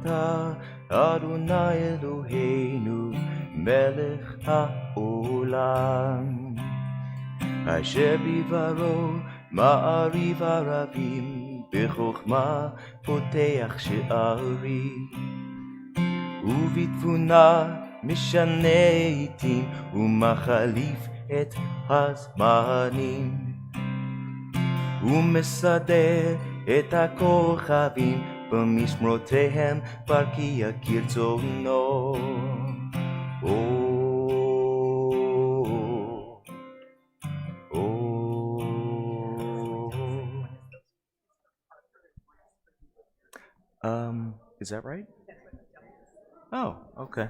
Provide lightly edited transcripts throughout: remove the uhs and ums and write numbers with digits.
אתה אדוני אלוהינו מלך העולם אשר בדברו מעריב ערבים בחוכמה פותח שערים ובתבונה משנה עתים ומחליף את הזמנים ומסדר את הכוכבים במשמרותיהם ברקיע כרצונו Is that right? Oh, okay.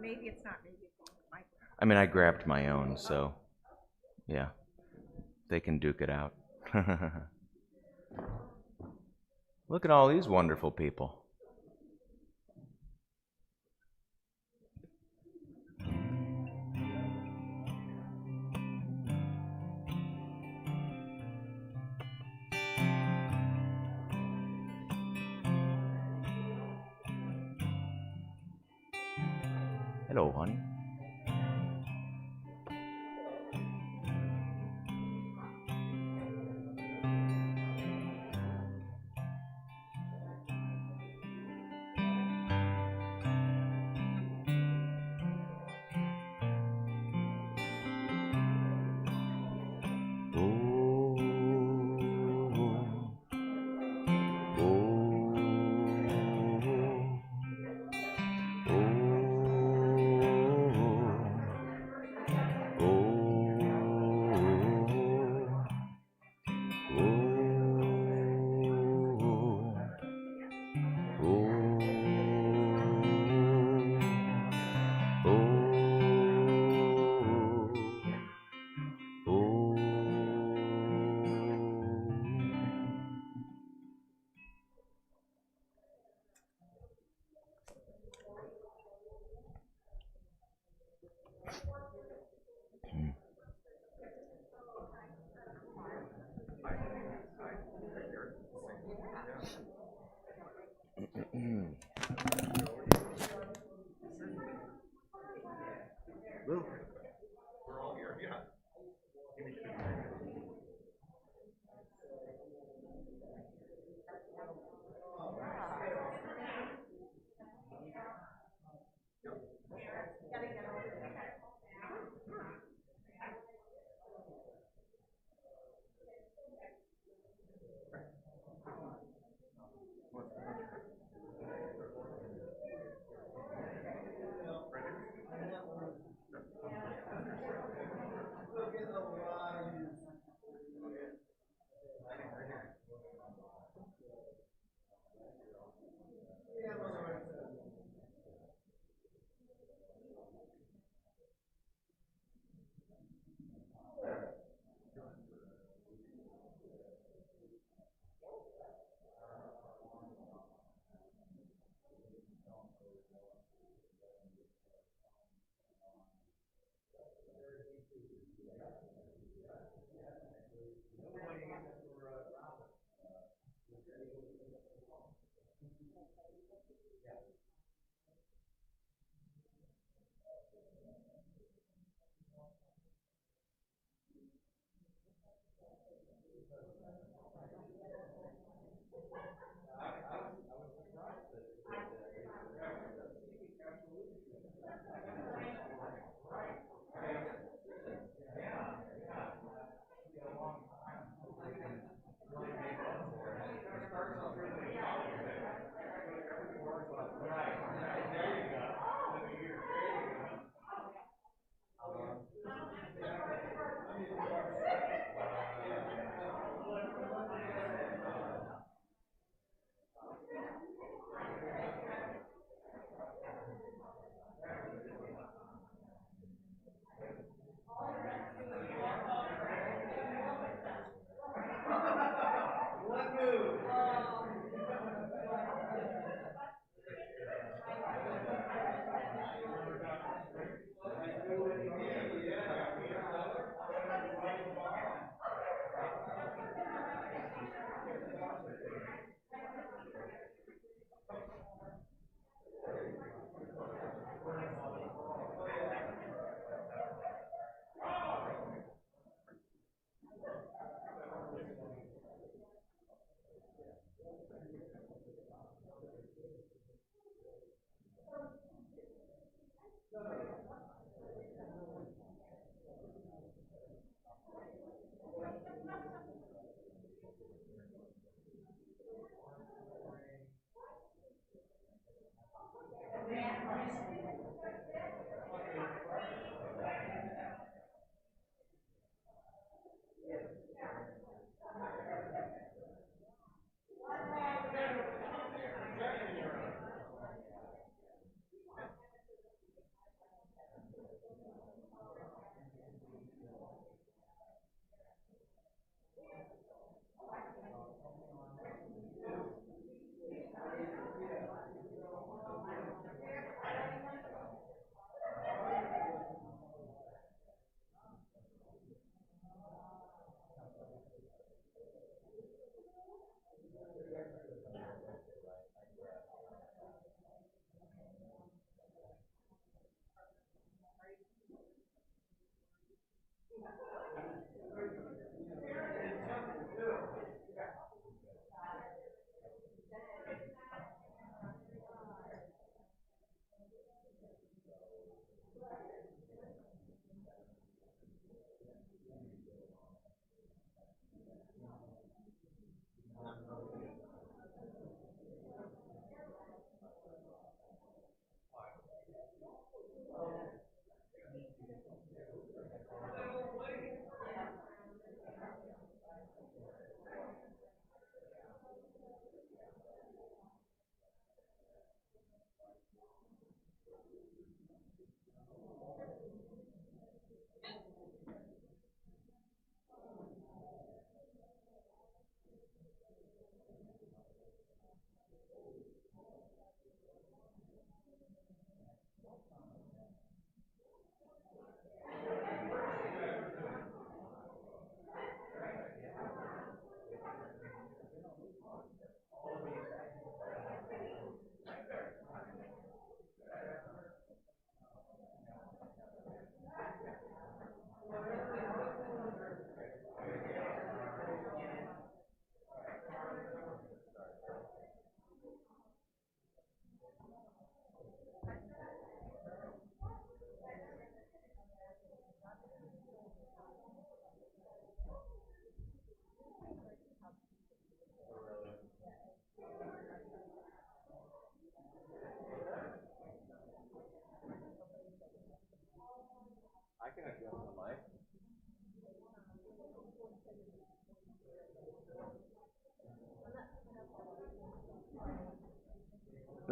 Maybe it's not. Maybe it's my. I mean, I grabbed my own, so yeah, they can duke it out. Look at all these wonderful people. Hello, honey.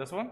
This one?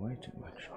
Way too much.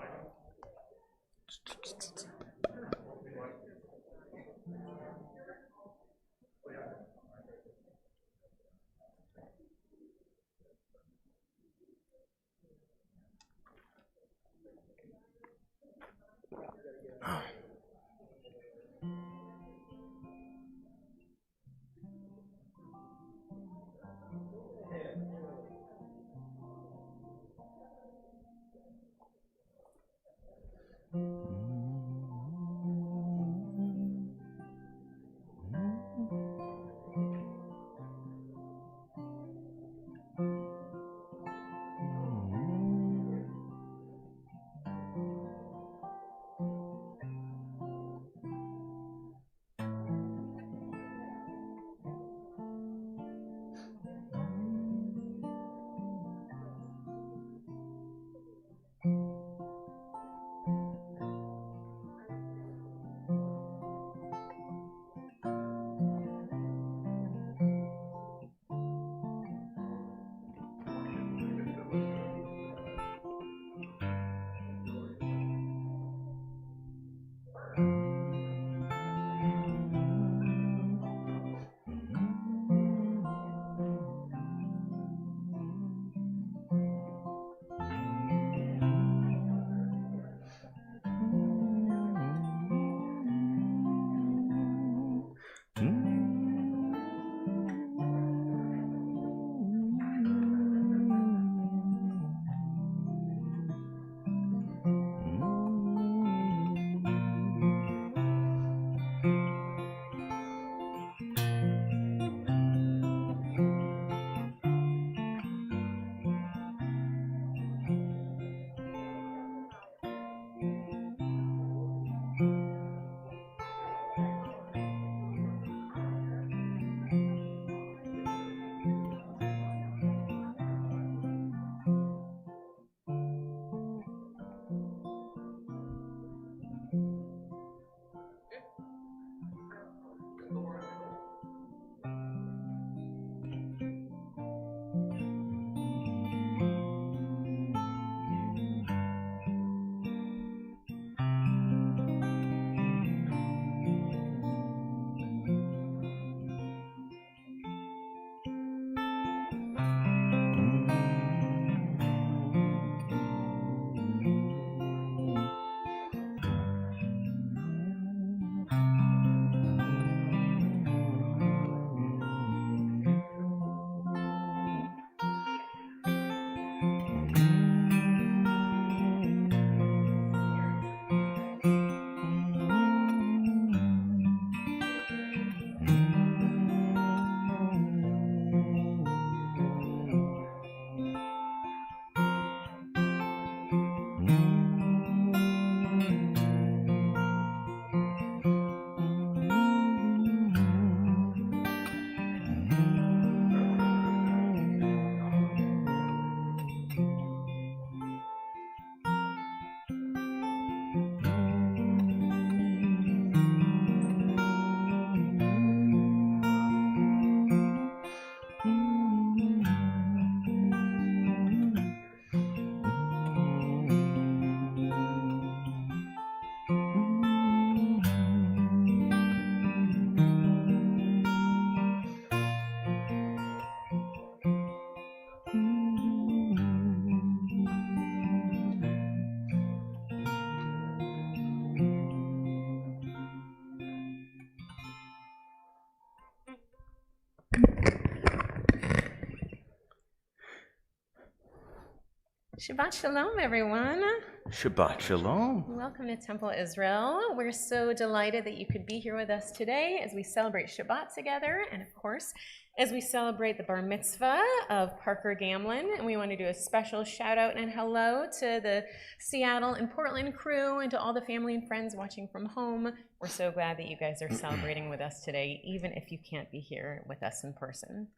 Shabbat Shalom, everyone. Shabbat Shalom. Welcome to Temple Israel. We're so delighted that you could be here with us today as we celebrate Shabbat together, and of course, as we celebrate the Bar Mitzvah of Parker Gamlin. And we want to do a special shout out and hello to the Seattle and Portland crew and to all the family and friends watching from home. We're so glad that you guys are celebrating with us today, even if you can't be here with us in person.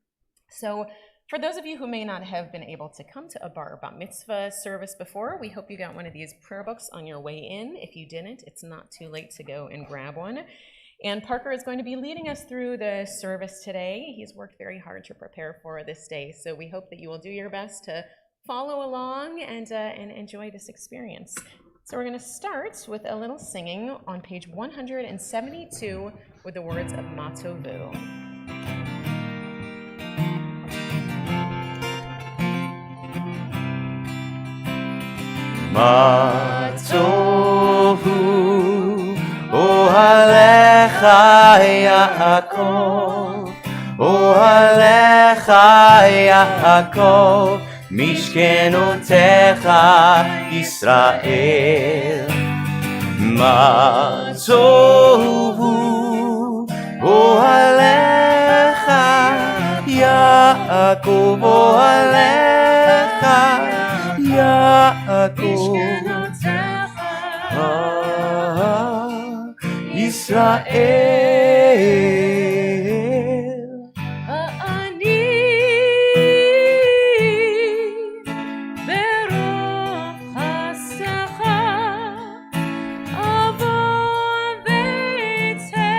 So, for those of you who may not have been able to come to a bar mitzvah service before, we hope you got one of these prayer books on your way in. If you didn't, it's not too late to go and grab one. And Parker is going to be leading us through the service today. He's worked very hard to prepare for this day, so we hope that you will do your best to follow along and enjoy this experience. So we're going to start with a little singing on page 172 with the words of Matovu. Ma tohu ohalecha Yaakov, ohalecha Yaakov, mishkenotecha Yisrael. Ma tohu ohalecha Yaakov, ohalecha Yaakov, Israel. Ani berov chasecha avon beitecha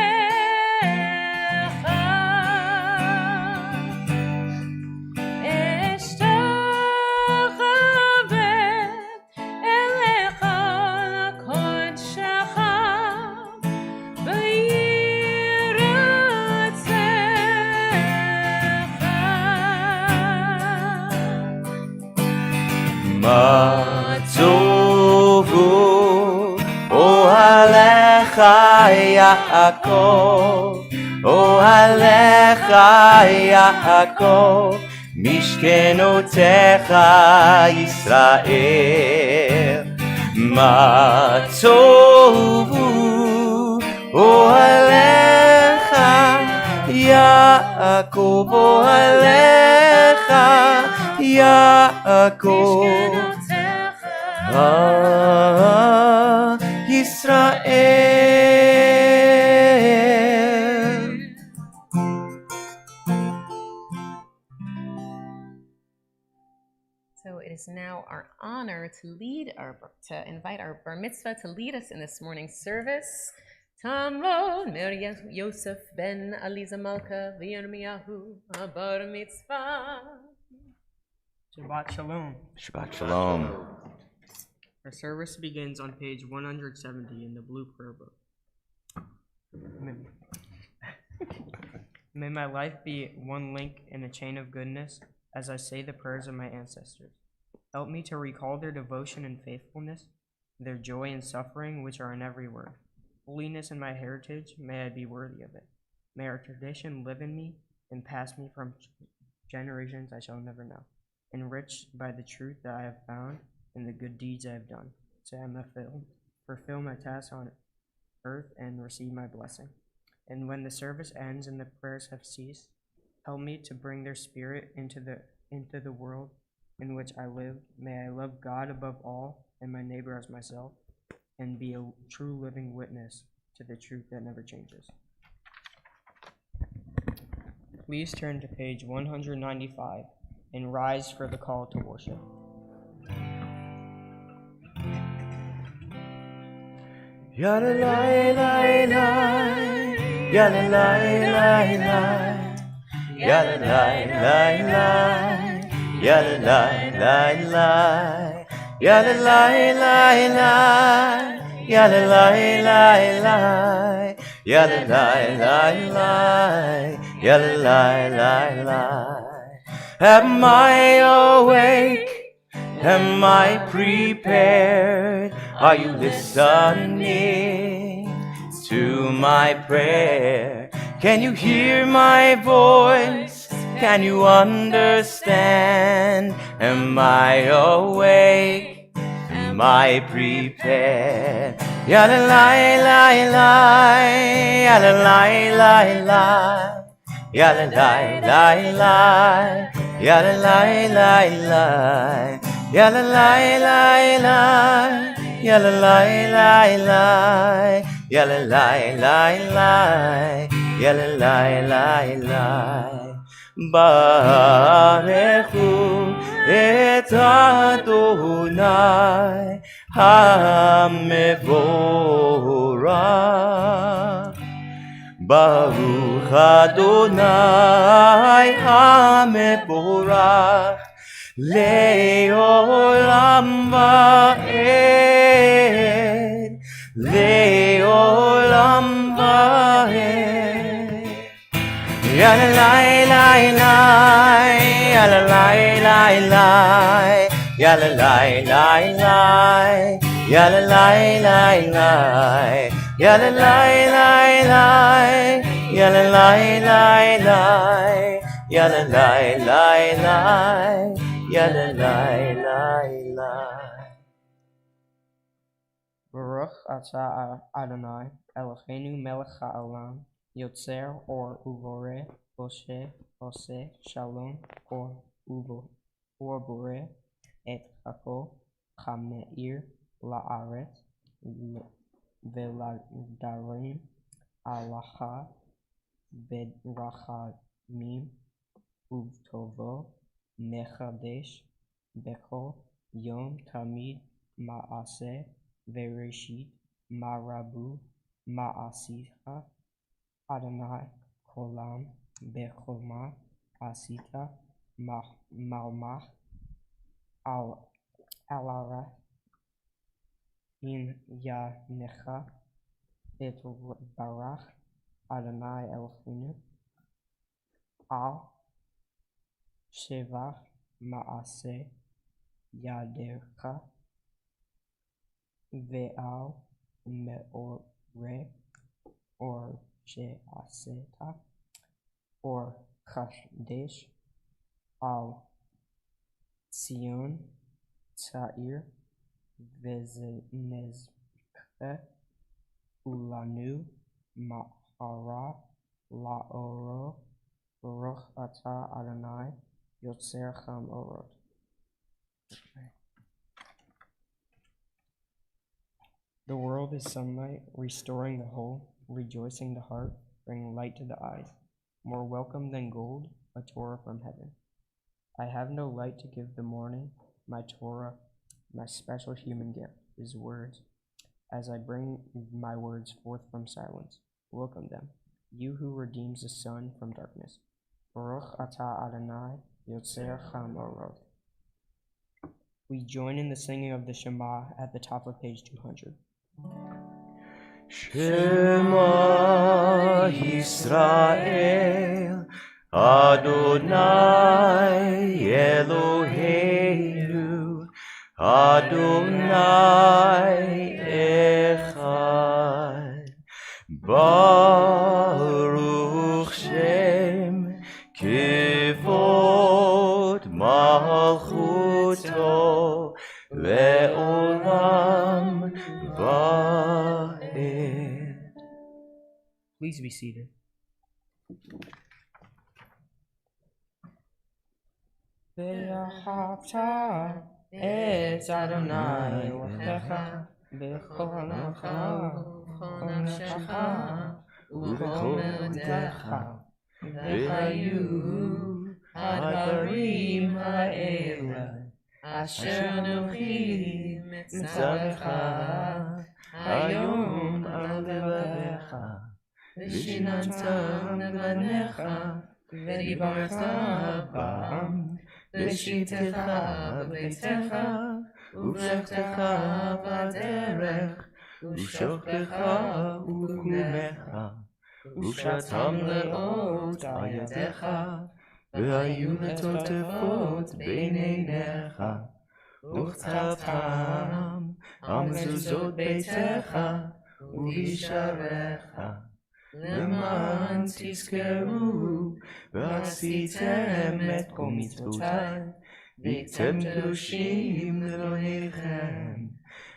Ma tovu ohalecha Yaakov, ohalecha Yaakov, mishkenotecha Yisrael. Ma tovu ohalecha Yaakov, ohalecha Yaakov, Yisrael. So it is now our honor to invite our bar mitzvah to lead us in this morning's service. Tamron Mer Yosef ben Aliza Malka v'Yirmiyahu bar mitzvah. Shabbat Shalom. Shabbat Shalom. Our service begins on page 170 in the blue prayer book. May my life be one link in a chain of goodness as I say the prayers of my ancestors. Help me to recall their devotion and faithfulness, their joy and suffering which are in every word. Holiness in my heritage, may I be worthy of it. May our tradition live in me and pass me from generations I shall never know. Enriched by the truth that I have found and the good deeds I have done, so I may fulfill my task on earth and receive my blessing. And when the service ends and the prayers have ceased, help me to bring their spirit into the world in which I live. May I love God above all and my neighbor as myself, and be a true living witness to the truth that never changes. Please turn to page 195 and rise for the call to worship. Yada lai lai lai, yada lai lai lai, yada lai lai lai, yada lai lai lai, yada lai lai lai, yada lai lai lai, yada lai lai lai, yada lai lai lai. Am I awake? Am I prepared? Are you listening to my prayer? Can you hear my voice? Can you understand? Am I awake? Am I prepared? Yalla lie lie lie, yalla lie lie lie, yalla lie lie lie, yalla lie lie lie, yalla lie lie lie, yalla lie lie lie, yalla lie lie lie, yalla lie lie lie. Barechu et Adonai HaMevorach. Baruch Adonai HaMevorach Le'olam va'ed, Le'olam va'ed. Yalla lai lai lai, yalla lai lai lai, yalla lai lai lai, yalla lai lai lai, yalla lai lai lai, yalla lai lai lai, yalla lai lai lai, yalla lai lai lai. Baruch atah Adonai Eloheinu melech ha'olam Yotzer or Uvore Oshe Ose Shalom or Bore et Hakol Chameir La'aretz Veladarim Alacha Vedrachamim Uvtovo Mechadesh Bechol Yom Tamid Ma'aseh Vereshit Marabu Ma'asicha Adonai Kolam Bechoma Asita Malmach Alara In Yanecha Et Barach Adonai Eloheinu Al Shevach Maaseh Yadecha Ve'al Me'ore or She'aseta or Chashdesh Al Tzion Tza'ir Vezenezke Ulanu Ma'ara La'oro Baruch atah Adonai Yotzer Cham-orot. The world is sunlight, restoring the whole, rejoicing the heart, bringing light to the eyes. More welcome than gold, a Torah from heaven. I have no light to give the morning, my Torah, my special human gift, is words. As I bring my words forth from silence, welcome them, you who redeems the sun from darkness. Baruch atah Adonai, Yotzer Cham-orot. We join in the singing of the Shema at the top of page 200. Shema Yisrael Adonai Eloheinu Adonai Echad Baruch Shem Kivod Malchuto Le'olam Va'ed. Please be seated. Ve'ahavta et Adonai Elohecha b'chol nafshecha ובכל מאודיך והיו הדברים האלה אשר אנוכי מצווך היום על לבביך ושיננת לבניך ודיברת בם בשבתך בביתך ובשבתך בדרך ובשוכבך ובקומך ובשעתם לאות על ידיך והיו לטוטפות בין עיניך וכתבתם על מזוזות ביתך ובשעריך למען תזכרו ועשיתם את כל מצוותיי והייתם קדושים לאלוהיכם.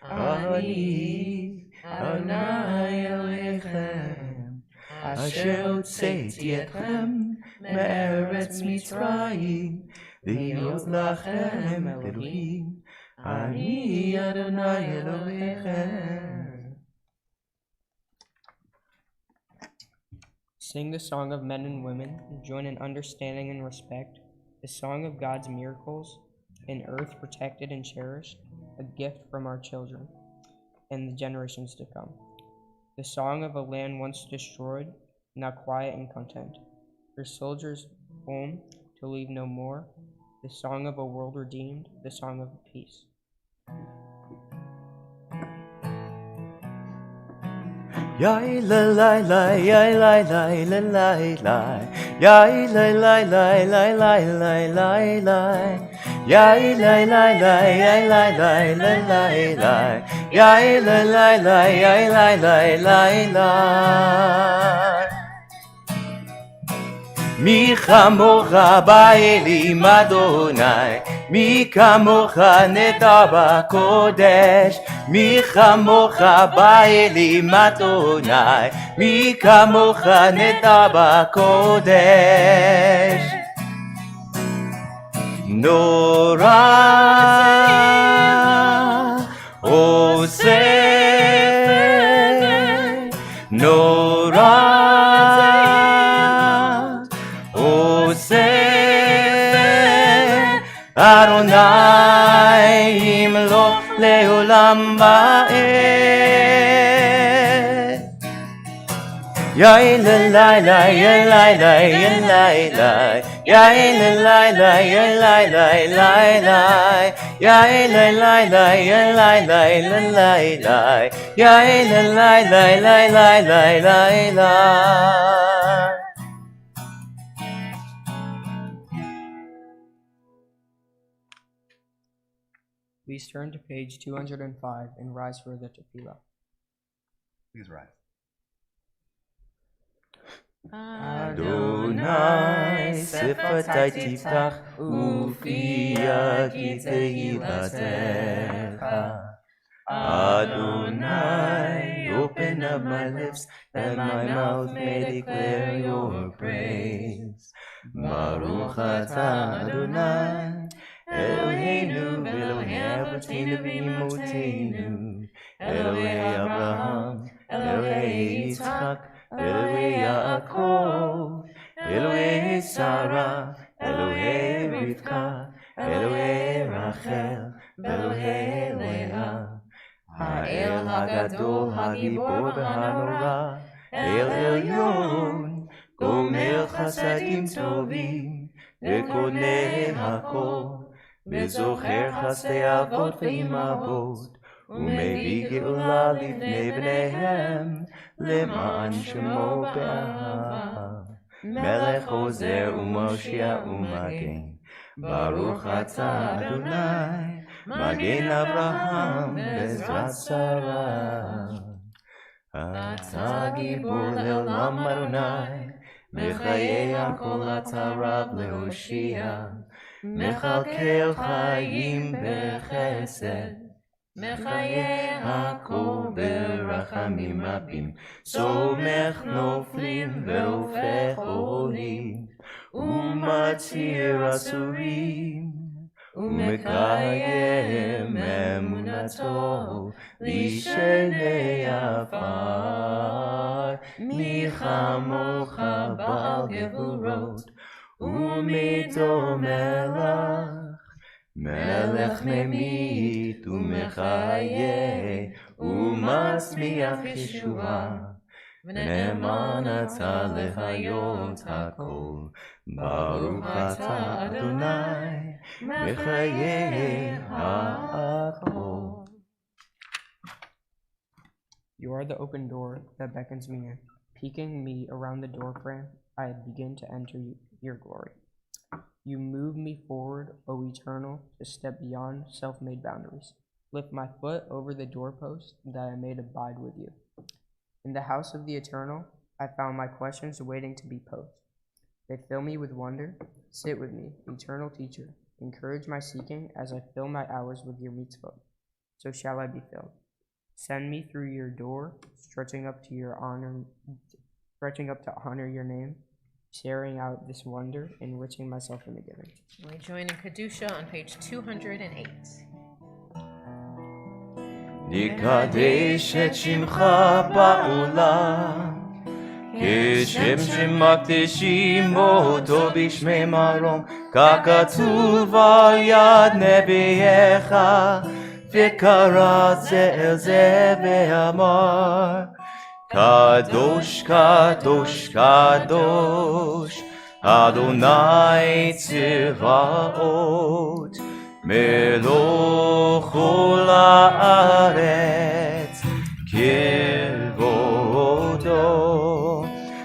אני אדוני אלוהיכם אשר הוצאתי אתכם מארץ מצרים להיות לכם אלוהים. אני אדוני אלוהיכם. Sing the song of men and women, join in understanding and respect, the song of God's miracles, an earth protected and cherished, a gift from our children and the generations to come. The song of a land once destroyed, now quiet and content, her soldiers home to leave no more, the song of a world redeemed, the song of peace. Yai la la la, yai la la la la la, yai la la la la la la la la, yai la la la, yai la la la la la, yai la la la, yai la la la la. מי כמוך באלים אדוני, מי כמוך נדע בקודש, מי כמוך באלים אדוני, מי כמוך נדע בקודש. נורא עושה, נורא אדוני ימלוך לעולם ועד. יאי ללילה ילילה ילילה, יאי ללילה ילילה ילילה, יאי ללילה ילילה ילילה, יאי ללילה ילילה ילילה. Please turn to page 205 and rise for the tefillah. Please rise. Adonai שפתי תפתח ופי יגיד תהילתך. Adonai, open up my lips that my mouth may declare your praise. Baruch atah Adonai Eloheinu Elohei Avotenu v'Imotenu, Elohei Abraham, Elohei Yitzchak, Elohei Yaakov, Elohei Sarah, Elohei Rivka, Elohei Rachel, Elohei Leah. Ha'el Hagadol Hagibor v'Hanora, El Elyon, Gomer Chasadim Tovim, V'Kodnei Hakol, וזוכר חסדי אבות ואימהות, ומביא גאולה לפני בניהם, למען שמו באהבה. מלך עוזר ומושיע ומגן, ברוך אתה אדוני, מגן אברהם בעזרת שרה. אתה גיבור לעולם אדוני, בחיי הכל אתה רב להושיע. מכלכל חיים בחסד, מחיי הכל ברחמים רבים, סומך נופלים ורופא חולים, ומצהיר אסורים, ומקיים אמונתו לשני עפר. מי כמוך בעל גבורות ומיתו מלך, מלך ממית ומחיה ומצמיח ישועה, ונאמן אתה להיות הכל. ברוך אתה אדוני בחיי הכל. You are the open door that beckons me in. Peeking me around the door frame, I begin to enter your glory. You move me forward, O Eternal, to step beyond self-made boundaries. Lift my foot over the doorpost that I may abide with you. In the house of the Eternal, I found my questions waiting to be posed. They fill me with wonder. Sit with me, eternal teacher. Encourage my seeking as I fill my hours with your mitzvah. So shall I be filled. Send me through your door, stretching up to honor your name, sharing out this wonder, enriching myself in the giving. We join in Kedusha on page 208. נקדש את שמך בעולם, כשם שמקדישים אותו בשמי מרום, ככתוב על יד נביאך, וקרא זה אל זה ואמר, קדוש קדוש קדוש, אדוני צבאות, מלוך כל הארץ כבודו.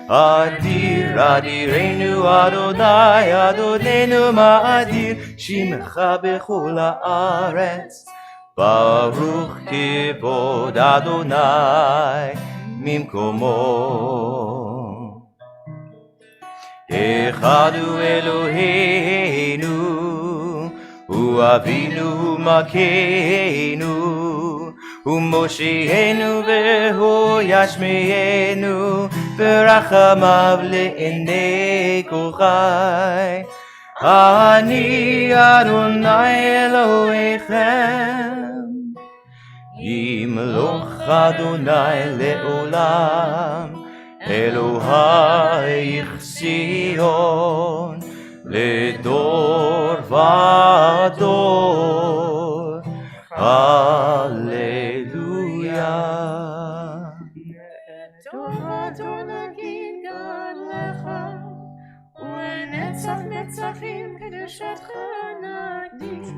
אדיר אדירנו אדוני אדוננו מה אדיר שמך בכל הארץ. ברוך כבוד אדוני ממקומו. אחד הוא אלוהינו הוא אבינו הוא מלכנו הוא מושיענו והוא ישמענו ברחמיו לעיני כל חי. אני אדוני אלוהיכם ימלוך אדוני לעולם אלוהיך ציון לדור ודור, הללויה. דור ודור נגיד גדלך, ולנצח נצחים קדושתך נקדיש,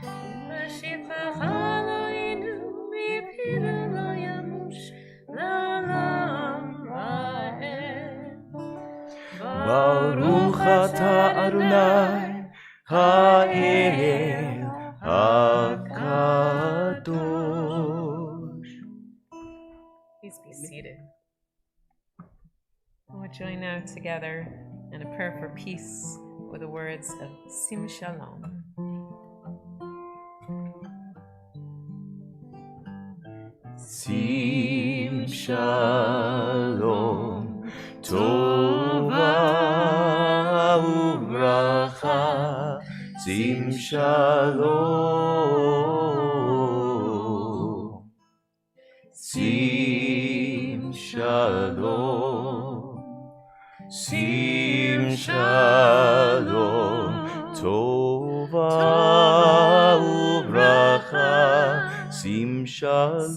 ובשבחך אלוהינו מפינו לא ימוש לעולם ועד. ברוך אתה אדוני האל הקדוש. Please be seated. We'll join now together in a prayer for peace with the words of Sim Shalom. שים שלום טובה וברכה, שים שלום, שים שלום, שים שלום טובה וברכה, שים שלום,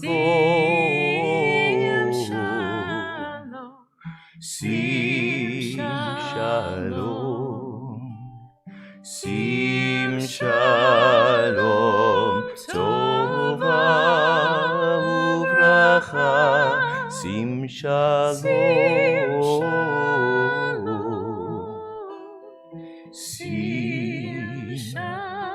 שים שלום, שים שלום טובה וברכה, שים שלום, שים שלום.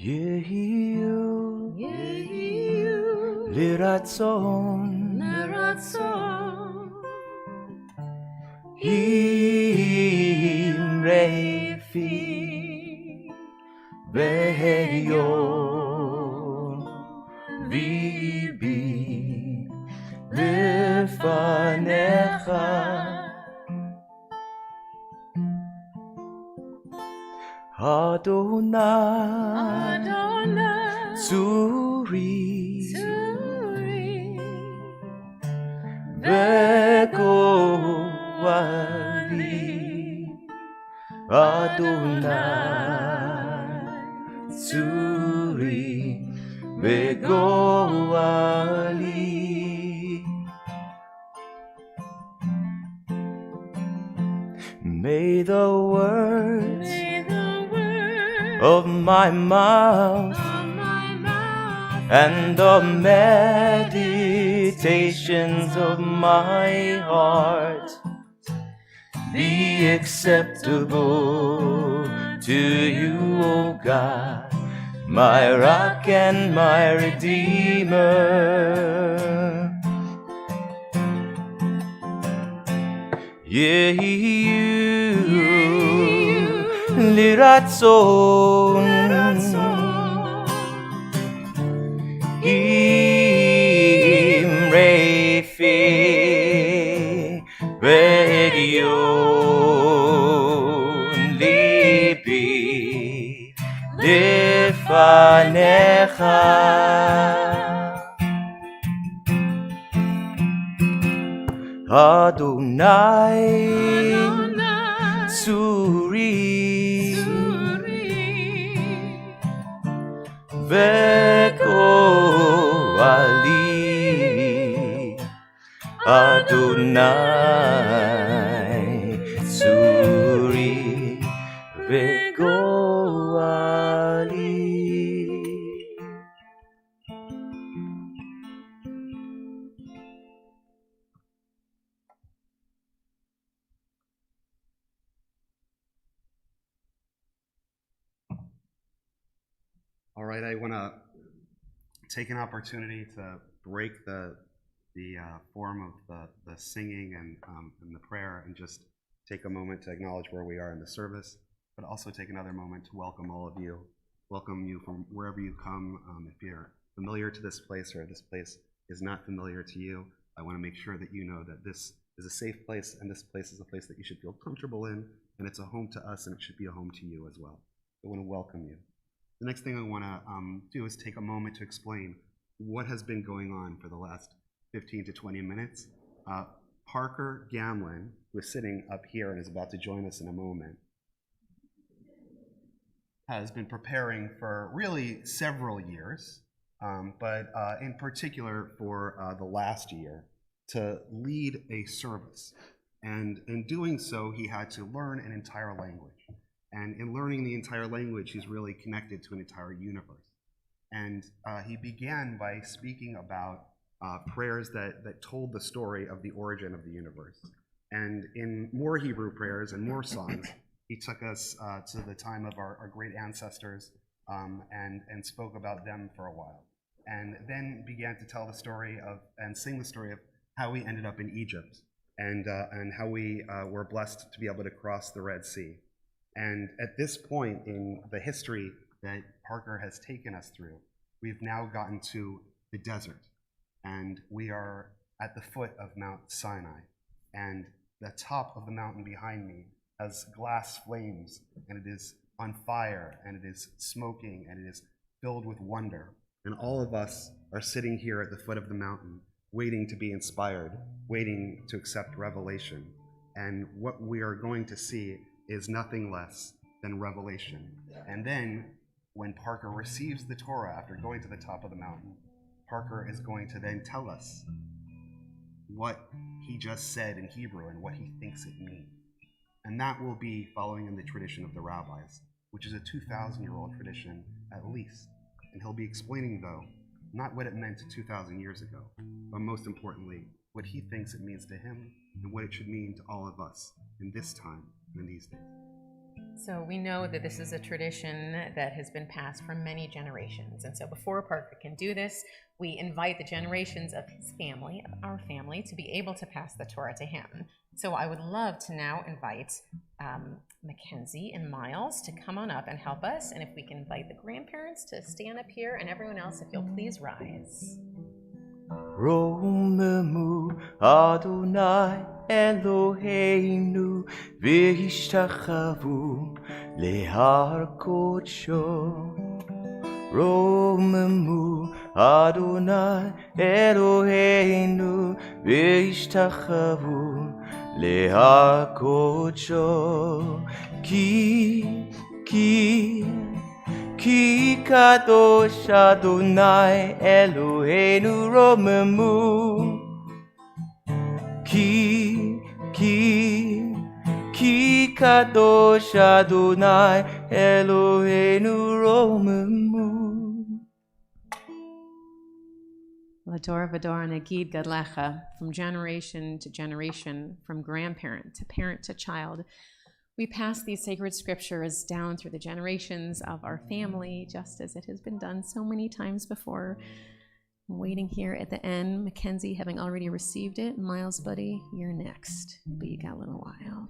יהיו לרצון אמרי פי והיום ליבי לפניך אדוני צורי וגואלי אדוני צורי וגואלי. May the words of my mouth and the meditations of my heart be acceptable to you, O God, my rock and my redeemer. Yehu liratzon imrefi ve'egyon libi lefanecha. Adonai Tsuri Ve'Goali. Adonai Tsuri Ve'Goali. All right, I want to take an opportunity to break the form of the singing and the prayer and just take a moment to acknowledge where we are in the service, but also take another moment to welcome all of you, welcome you from wherever you come. If you're familiar to this place or this place is not familiar to you, I want to make sure that you know that this is a safe place and this place is a place that you should feel comfortable in, and it's a home to us and it should be a home to you as well. I want to welcome you. The next thing I want to do is take a moment to explain what has been going on for the last 15 to 20 minutes. Parker Gamlin, who is sitting up here and is about to join us in a moment, has been preparing for really several years, but in particular for the last year, to lead a service. And in doing so, he had to learn an entire language. And in learning the entire language, he's really connected to an entire universe. And he began by speaking about prayers that told the story of the origin of the universe. And in more Hebrew prayers and more songs, he took us to the time of our great ancestors and spoke about them for a while. And then began to tell the story of, and sing the story of how we ended up in Egypt and how we were blessed to be able to cross the Red Sea. And at this point in the history that Parker has taken us through, we've now gotten to the desert. And we are at the foot of Mount Sinai. And the top of the mountain behind me has glass flames, and it is on fire, and it is smoking, and it is filled with wonder. And all of us are sitting here at the foot of the mountain, waiting to be inspired, waiting to accept revelation. And what we are going to see is nothing less than revelation. And then, when Parker receives the Torah after going to the top of the mountain, Parker is going to then tell us what he just said in Hebrew and what he thinks it means. And that will be following in the tradition of the rabbis, which is a 2,000-year-old tradition at least. And he'll be explaining, though, not what it meant 2,000 years ago, but most importantly, what he thinks it means to him and what it should mean to all of us in this time and in these days. So we know that this is a tradition that has been passed for many generations. And so before Parker can do this, we invite the generations of his family, of our family, to be able to pass the Torah to him. So I would love to now invite Mackenzie and Miles to come on up and help us. And if we can invite the grandparents to stand up here, and everyone else, if you'll please rise. רוממו אדוני אלוהינו והשתחוו להר קודשו. רוממו אדוני אלוהינו והשתחוו להר קודשו. כי כי קדוש אדוני אלוהינו רוממו כי קדוש אדוני אלוהינו רוממו. Lador vador nagid gadlecha, from generation to generation, from grandparent to parent to child. We pass these sacred scriptures down through the generations of our family, just as it has been done so many times before. I'm waiting here at the end, Mackenzie having already received it. Miles, buddy, you're next, but you got a little while.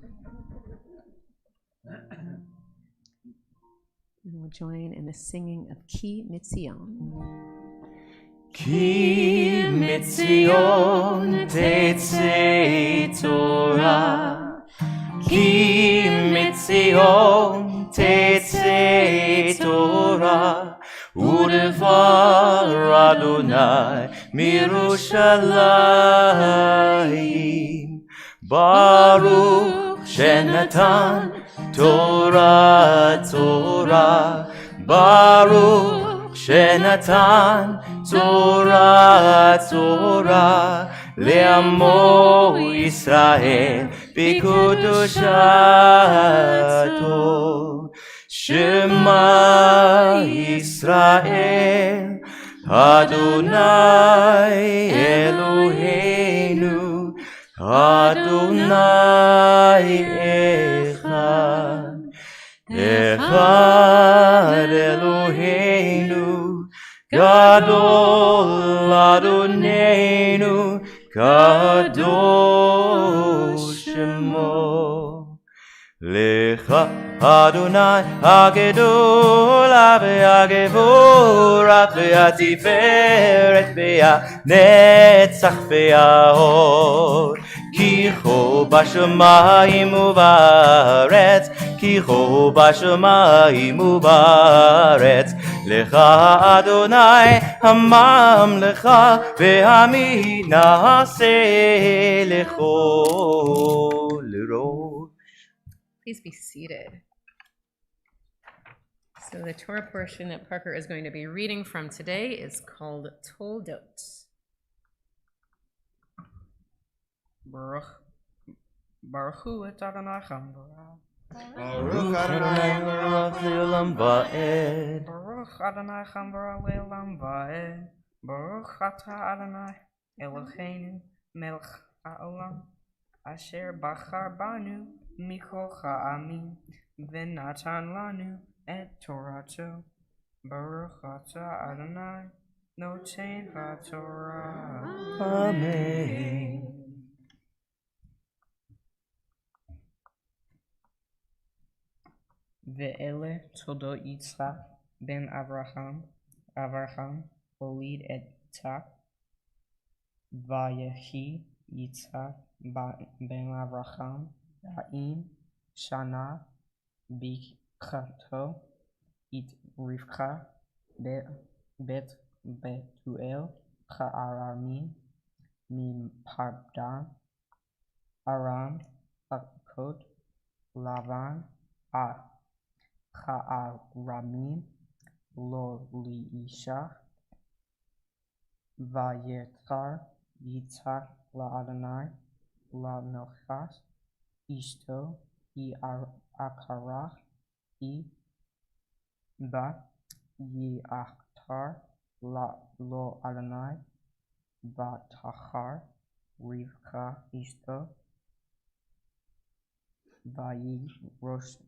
And we'll join in the singing of Ki Mitzion. כי מציון תצא תורה, כי מציון תצא תורה, ודבר אדוני מירושלים. ברוך שנתן תורה תורה, ברוך שנתן תורה תורה לעמו ישראל בקדושתו. שמע ישראל אדוני אלוהינו אדוני אחד, אחד אלוהינו גדול אדוננו קדוש שמו. לך אדוני הגדול והגבורה והתפארת והנצח וההוד, כי כה בשמיים ובארץ, כי כה בשמיים ובארץ. לך אדוני הממלכה והמנעשה לכל ראש. Please be seated. So the Torah portion that Parker is going to be reading from today is called Toldot. Baruch hu et Adonai Chambara. Baruch Adonai Baruch Le'olam Va'ed. Baruch Adonai Chambara Le'olam Va'ed. Baruch Atah Adonai Eloheinu Melech HaOlam, Asher Bachar Banu Mikol Ha'amim V'natan Lanu et Torato. Baruch Atah Adonai Noten HaTorah. Amen. Ve'ele toldo Yitzchak ben Avraham. Avraham holid et Yitzchak. Vayehi Yitzchak ben Avraham Ra'im Shana Bikhato it Rivka bet Betuel Cha'aramin Mimpardan Aram Akot Lavan Cha'aramin Lo Liisha Vayetzar Yitzchak LaAdonai LaNochas Ishto Akarach Ba Yiachtar Lo Adonai Vatachar Rivka Ishto Vayi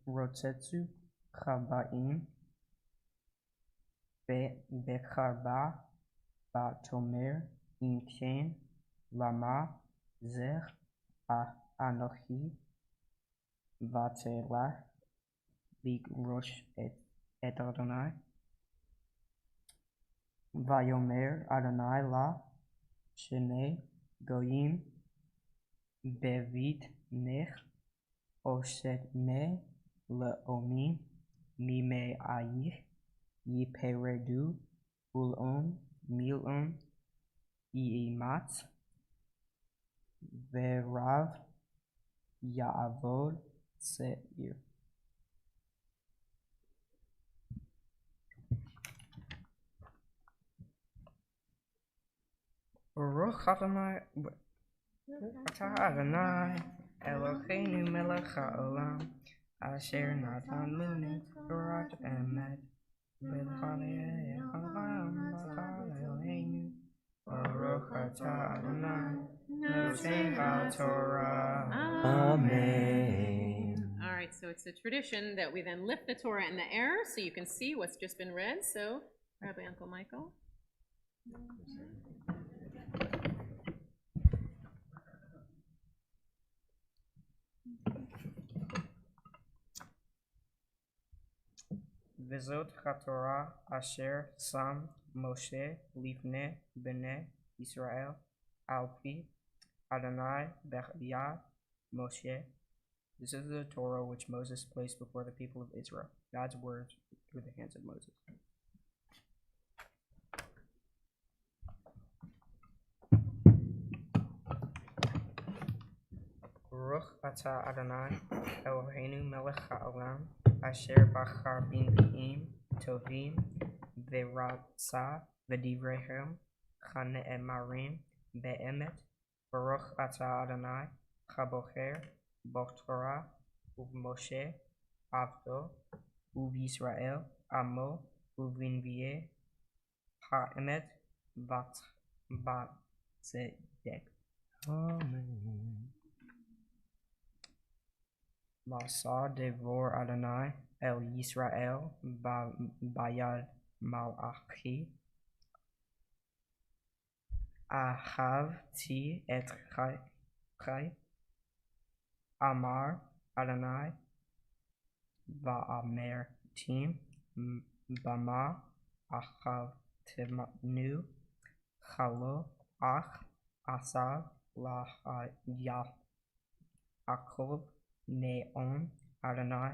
Rotetsu Chabaim Becharba Batomer Imken Lama Zer Anochi Vatelach Big Rosh et Adonai Vayomer Adonai La Shene Goyim Bevit Nech Oshet Ne Leomi Mime Ayich Yiperedu Ulon Milon Yimat Verav Ya'avod Seir. Baruch Adonai, Atah Adonai, Eloheinu melech haolam, asher natan לנו תורת אמת, ולחיים בכל אלוהינו. Baruch Atah Adonai, notei haTorah. Amen. All right, so it's a tradition that we then lift the Torah in the air so you can see what's just been read. So, Rabbi Uncle Michael. וזאת התורה אשר שם משה לפני בני ישראל על פי אדוני ביד משה. This is the Torah which Moses placed before the people of Israel, God's words through the hands of Moses. Baruch atah Adonai Eloheinu melech haolam asher bachar b'nbi'im tovim v'ratza v'divrehem chane'emarim be'emet. Baruch atah Adonai chabocher b'torah u'b'moshe avdo u'b'Yisrael amo u'b'nvi'eh ha'emet v'tzedek. Amen. Masa devor Adonai el Yisrael bayad malachi ahavti et chai amar Adonai va'amer tim bama ahavtenu chalo ach asav la Yaakov Ne'on Adonai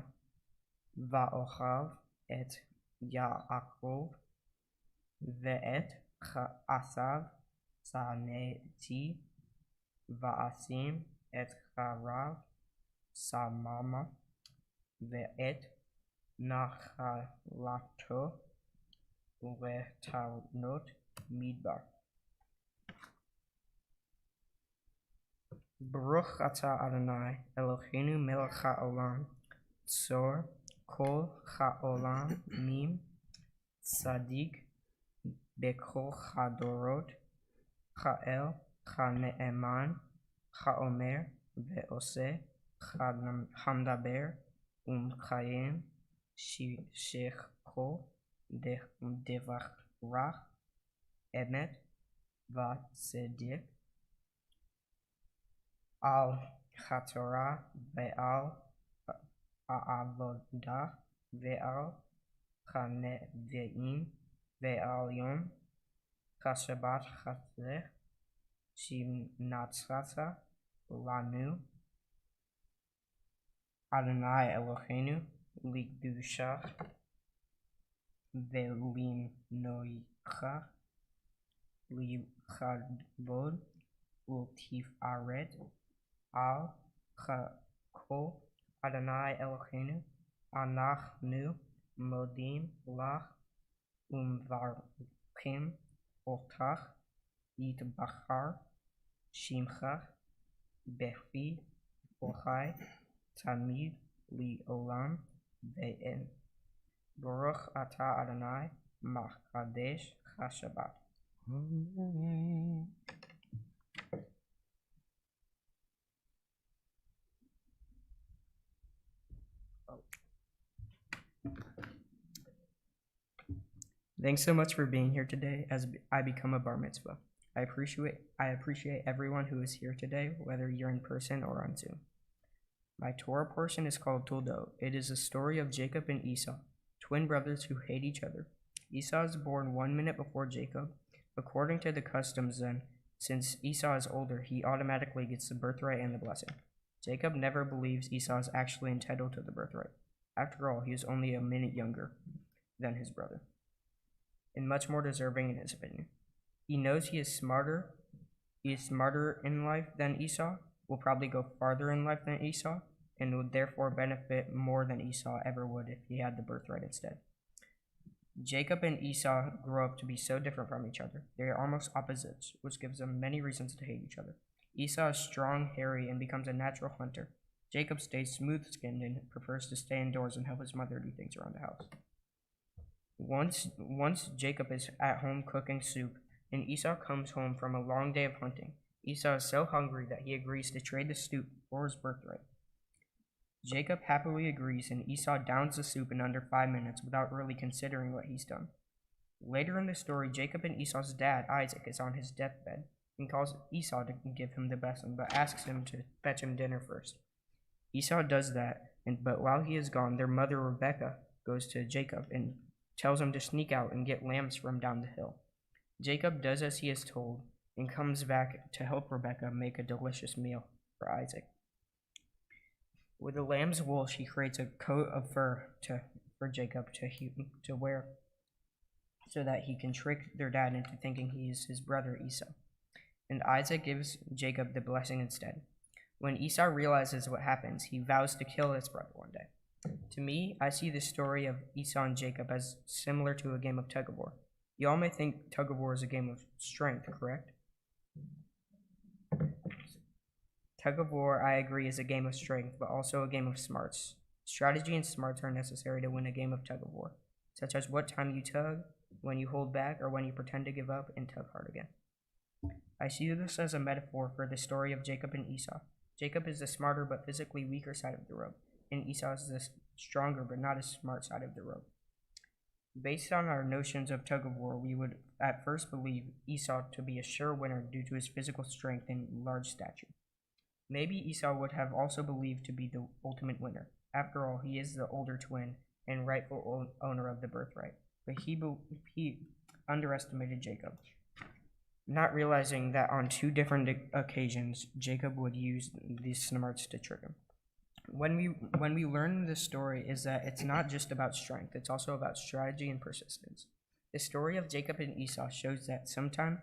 va'ochav et Yaakov ve'et asav saneti va'asim et charav samama ve'et nachalato letalnot midbar. Baruch atah Adonai Eloheinu melech haolam tzor kol haolam mim tzadik bekol hadorot cha'el chane'eman chaomer ve'oseh hamdaber umchayim shechko devarach emet v'tzedek al haTorah ve'al ha'avodah ve'al hanevi'im ve'al yom kashabat chatzeh shinatzata lanu Adonai Eloheinu likdusha ve'limnoicha lichadvod ultifaret al chako Adonai Eloheinu anachnu modim lach umvarkim otach yitbachar shimcha befi ochai tamid li'olam ve'en. Baruch atah Adonai makadesh chashabat. Amen. Thanks so much for being here today as I become a bar mitzvah. I appreciate everyone who is here today, whether you're in person or on Zoom. My Torah portion is called Toldo. It is a story of Jacob and Esau, twin brothers who hate each other. Esau is born 1 minute before Jacob. According to the customs then, since Esau is older, he automatically gets the birthright and the blessing. Jacob never believes Esau is actually entitled to the birthright. After all, he is only a minute younger than his brother, and much more deserving in his opinion. He knows he is smarter in life than Esau, will probably go farther in life than Esau, and would therefore benefit more than Esau ever would if he had the birthright instead. Jacob and Esau grow up to be so different from each other. They are almost opposites, which gives them many reasons to hate each other. Esau is strong, hairy, and becomes a natural hunter. Jacob stays smooth-skinned and prefers to stay indoors and help his mother do things around the house. Once Jacob is at home cooking soup, and Esau comes home from a long day of hunting. Esau is so hungry that he agrees to trade the soup for his birthright. Jacob happily agrees, and Esau downs the soup in under 5 minutes without really considering what he's done. Later in the story, Jacob and Esau's dad, Isaac, is on his deathbed and calls Esau to give him the blessing, but asks him to fetch him dinner first. Esau does that, but while he is gone, their mother Rebekah goes to Jacob and tells him to sneak out and get lambs from down the hill. Jacob does as he is told and comes back to help Rebekah make a delicious meal for Isaac. With the lamb's wool, she creates a coat of fur for Jacob to wear so that he can trick their dad into thinking he is his brother Esau. And Isaac gives Jacob the blessing instead. When Esau realizes what happens, he vows to kill his brother one day. To me, I see the story of Esau and Jacob as similar to a game of tug-of-war. You all may think tug-of-war is a game of strength, correct? Tug-of-war, I agree, is a game of strength, but also a game of smarts. Strategy and smarts are necessary to win a game of tug-of-war, such as what time you tug, when you hold back, or when you pretend to give up and tug hard again. I see this as a metaphor for the story of Jacob and Esau. Jacob is the smarter but physically weaker side of the rope, and Esau is the stronger but not as smart side of the rope. Based on our notions of tug-of-war, we would at first believe Esau to be a sure winner due to his physical strength and large stature. Maybe Esau would have also believed to be the ultimate winner. After all, he is the older twin and rightful owner of the birthright. But he underestimated Jacob, not realizing that on 2 different occasions, Jacob would use these smarts to trick him. When we learn this story is that it's not just about strength, it's also about strategy and persistence. The story of Jacob and Esau shows that sometimes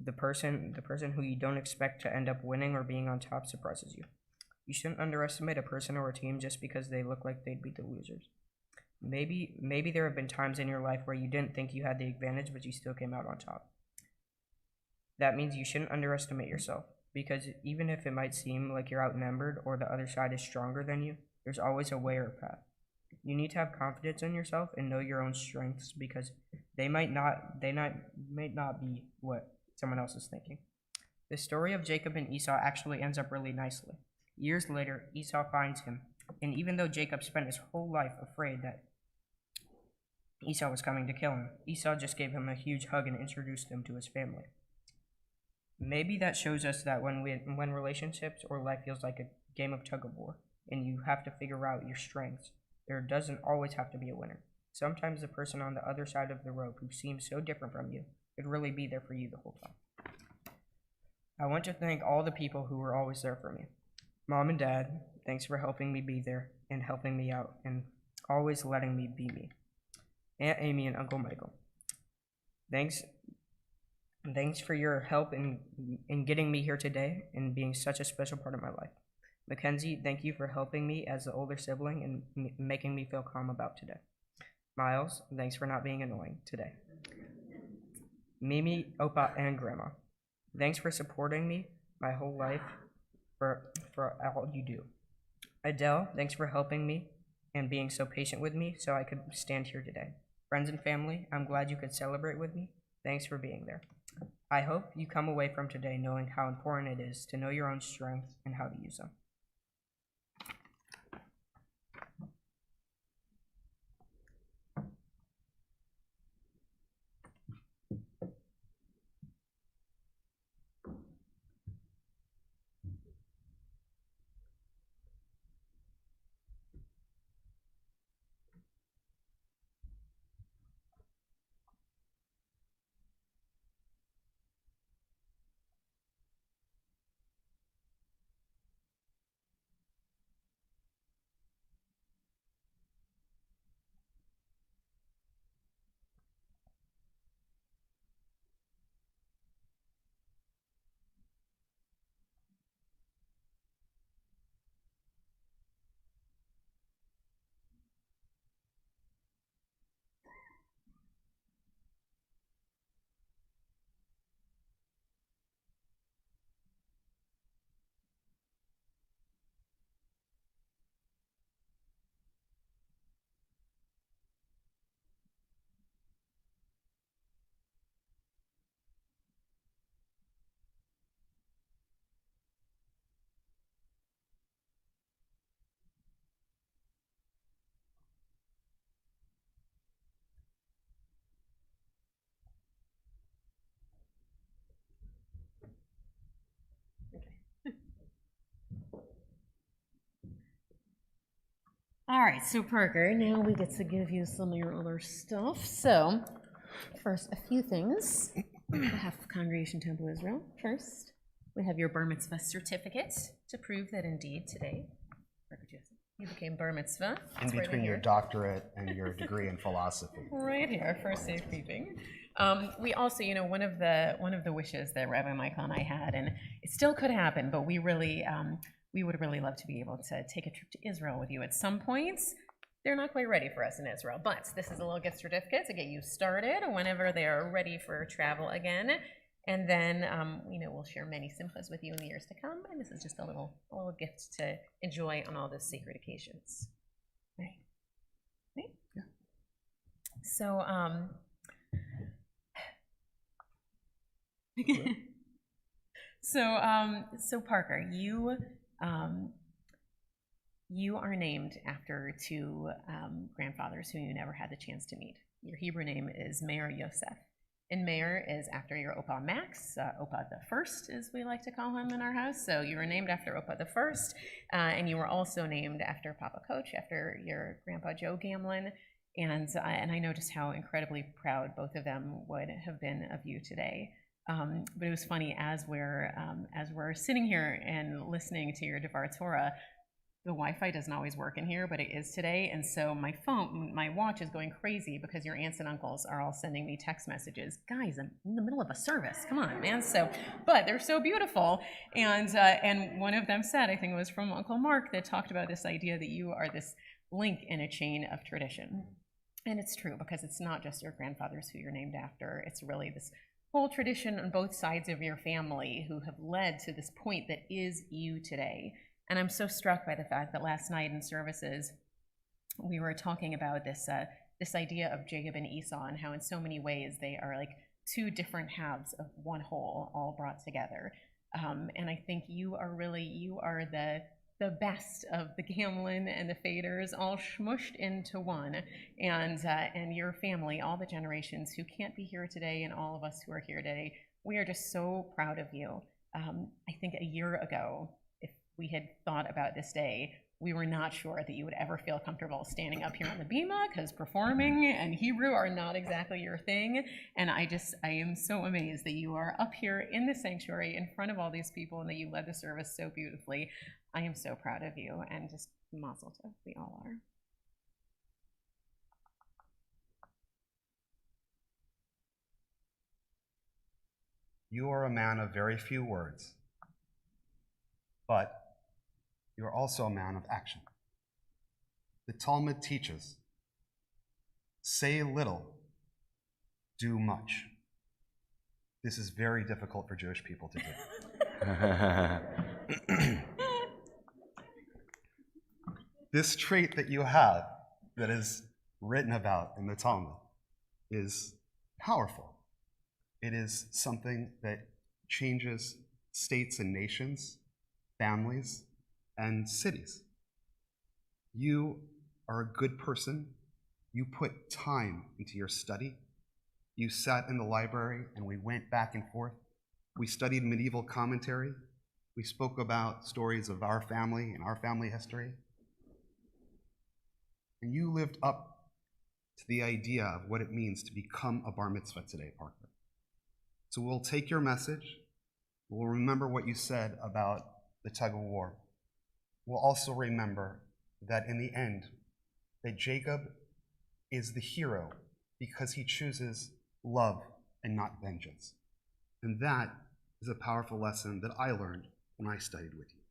the person who you don't expect to end up winning or being on top surprises you. You shouldn't underestimate a person or a team just because they look like they'd be the losers. Maybe there have been times in your life where you didn't think you had the advantage, but you still came out on top. That means you shouldn't underestimate yourself, because even if it might seem like you're outnumbered or the other side is stronger than you, there's always a way or a path. You need to have confidence in yourself and know your own strengths, because they might not be what someone else is thinking. The story of Jacob and Esau actually ends up really nicely. Years later, Esau finds him, and even though Jacob spent his whole life afraid that Esau was coming to kill him, Esau just gave him a huge hug and introduced him to his family. Maybe that shows us that when relationships or life feels like a game of tug-of-war, and you have to figure out your strengths, there doesn't always have to be a winner. Sometimes the person on the other side of the rope who seems so different from you could really be there for you the whole time. I want to thank all the people who were always there for me. Mom and Dad, thanks for helping me be there and helping me out and always letting me be me. Aunt Amy and Uncle Michael, thanks for your help in getting me here today and being such a special part of my life. Mackenzie, thank you for helping me as the older sibling and making me feel calm about today. Miles, thanks for not being annoying today. Mimi, Opa, and Grandma, thanks for supporting me my whole life for all you do. Adele, thanks for helping me and being so patient with me so I could stand here today. Friends and family, I'm glad you could celebrate with me. Thanks for being there. I hope you come away from today knowing how important it is to know your own strengths and how to use them. All right, so Parker, now we get to give you some of your other stuff. So, first, a few things. On behalf of Congregation Temple Israel, first, we have your Bar Mitzvah certificate to prove that indeed today, Parker Joseph, you became Bar Mitzvah. In It's right between your here. doctorate and your degree in philosophy. Right here for safekeeping. We also, one of the wishes that Rabbi Michael and I had, and it still could happen, but we really, we would really love to be able to take a trip to Israel with you at some point. They're not quite ready for us in Israel, but this is a little gift certificate to get you started whenever they are ready for travel again. And then, we'll share many simchas with you in the years to come. And this is just a little gift to enjoy on all those sacred occasions. Right. Yeah. So, so Parker, you are named after two grandfathers who you never had the chance to meet. Your Hebrew name is Meir Yosef, and Meir is after your Opa Max, Opa the First, as we like to call him in our house. So you were named after Opa the First, and you were also named after Papa Coach, after your Grandpa Joe Gamlin. And I know just how incredibly proud both of them would have been of you today. But it was funny, as we're sitting here and listening to your Devar Torah, the Wi-Fi doesn't always work in here, but it is today. And so my watch is going crazy because your aunts and uncles are all sending me text messages. Guys, I'm in the middle of a service. Come on, man. But they're so beautiful. And one of them said, I think it was from Uncle Mark, that talked about this idea that you are this link in a chain of tradition. And it's true, because it's not just your grandfathers who you're named after. It's really this whole tradition on both sides of your family who have led to this point that is you today. And I'm so struck by the fact that last night in services, we were talking about this idea of Jacob and Esau, and how in so many ways they are like two different halves of one whole, all brought together. And I think you are the best of the Gamlin and the Faders, all smushed into one. And your family, all the generations who can't be here today, and all of us who are here today, we are just so proud of you. I think a year ago, we had thought about this day, we were not sure that you would ever feel comfortable standing up here on the bima, because performing and Hebrew are not exactly your thing. And I am so amazed that you are up here in the sanctuary in front of all these people, and that you led the service so beautifully. I am so proud of you, and just mazel tov, we all are. You are a man of very few words, but you are also a man of action. The Talmud teaches, say little, do much. This is very difficult for Jewish people to do. This trait that you have, that is written about in the Talmud, is powerful. It is something that changes states and nations, families, and cities. You are a good person. You put time into your study. You sat in the library and we went back and forth. We studied medieval commentary. We spoke about stories of our family and our family history. And you lived up to the idea of what it means to become a bar mitzvah today, Parker. So we'll take your message. We'll remember what you said about the tug of war. We'll also remember that in the end, that Jacob is the hero because he chooses love and not vengeance. And that is a powerful lesson that I learned when I studied with you.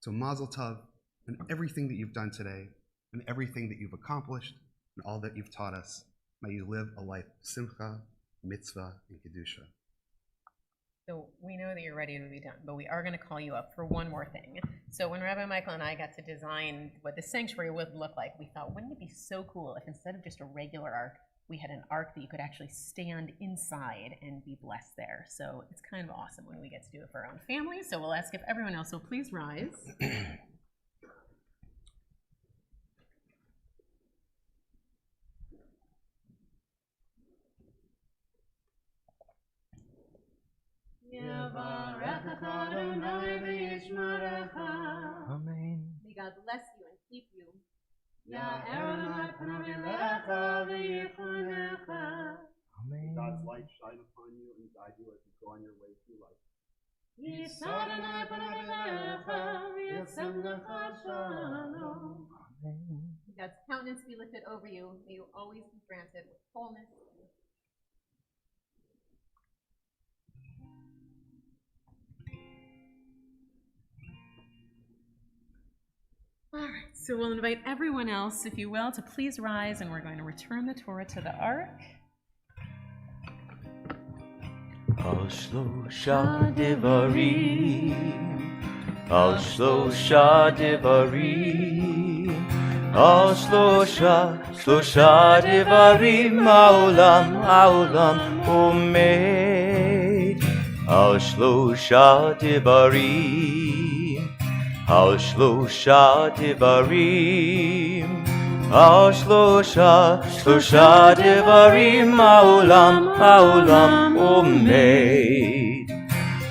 So mazel tov and everything that you've done today, and everything that you've accomplished, and all that you've taught us. May you live a life of simcha, mitzvah, and kedusha. So we know that you're ready to be done, but we are going to call you up for one more thing. So when Rabbi Michael and I got to design what the sanctuary would look like, we thought, wouldn't it be so cool if instead of just a regular ark, we had an ark that you could actually stand inside and be blessed there. So it's kind of awesome when we get to do it for our own family. So we'll ask if everyone else will please rise. Amen. May God bless you and keep you. God's light shine upon you and guide you as you go on your way through life. God's countenance be lifted over you. May you always be granted with wholeness. All right, so we'll invite everyone else, if you will, to please rise, and we're going to return the Torah to the Ark. Al Shlosha Devarim, Al Shlosha Devarim, Al Shlosha Devarim, Ha'olam Omed, Al Shlosha Devarim, Al Shlosha Devarim, Al Shlosha Devarim, Ha'olam Omed,